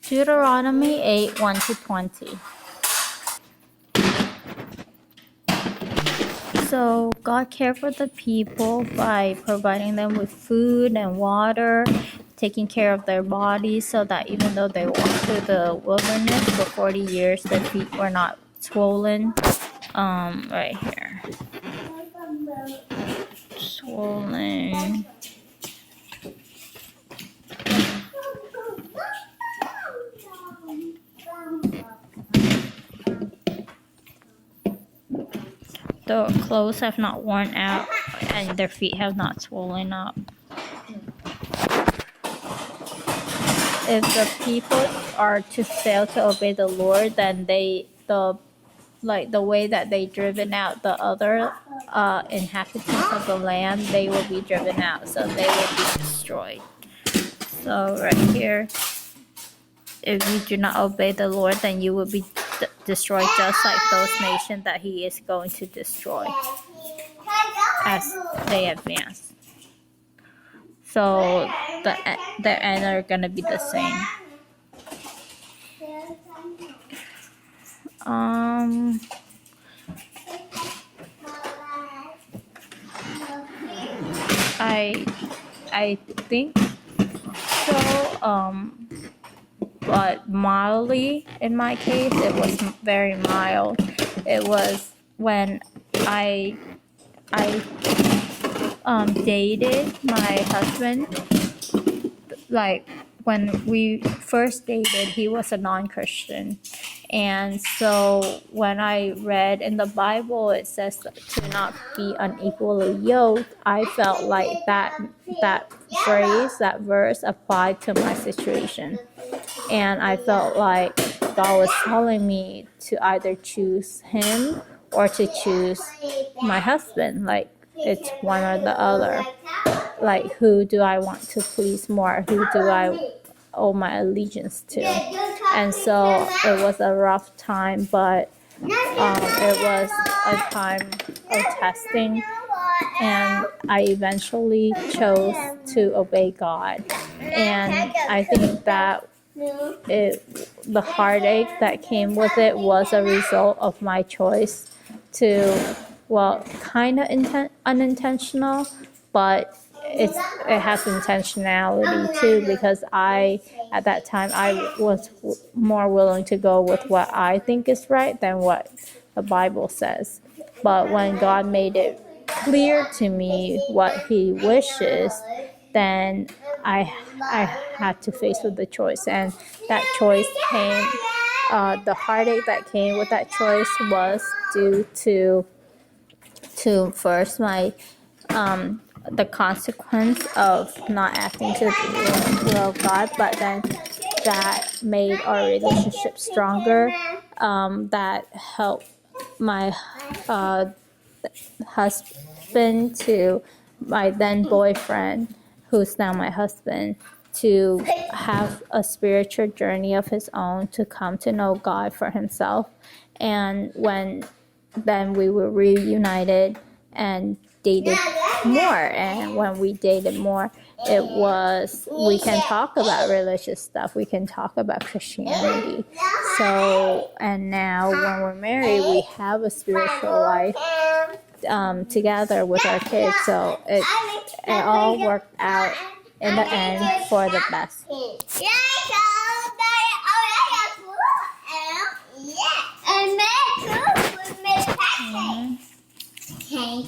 Deuteronomy 8, 1-20. So God cared for the people by providing them with food and water, taking care of their bodies so that even though they walked through the wilderness for 40 years, their feet were not swollen. Right here. Swollen. The clothes have not worn out and their feet have not swollen up. If the people are to fail to obey the Lord, then the way that they driven out the other inhabitants of the land, they will be driven out, so they will be destroyed. So right here, if you do not obey the Lord, then you will be destroyed just like those nations that he is going to destroy as they advance. So the end are going to be the same. I think so, but mildly in my case, it was very mild. It was when I dated my husband. Like when we first dated, he was a non-Christian, and so when I read in the Bible it says to not be unequally yoked, I felt like that phrase, that verse applied to my situation, and I felt like God was telling me to either choose him or to choose my husband. Like it's one or the other. Like, who do I want to please more? Who do I owe my allegiance to? And so it was a rough time, but it was a time of testing, and I eventually chose to obey God. And I think that the heartache that came with it was a result of my choice to, well, kind of unintentional, but it has intentionality too, because at that time I was more willing to go with what I think is right than what the Bible says. But when God made it clear to me what he wishes, then I had to face with the choice, and that choice came, the heartache that came with that choice was due to first my the consequence of not acting to the will of God, but then that made our relationship stronger. That helped my husband to my then boyfriend, who's now my husband, to have a spiritual journey of his own, to come to know God for himself. And then we were reunited and dated more, and when we dated more, it was, we can talk about religious stuff, we can talk about Christianity. So, and now when we're married, we have a spiritual life together with our kids, so it all worked out in the end for the best. Okay.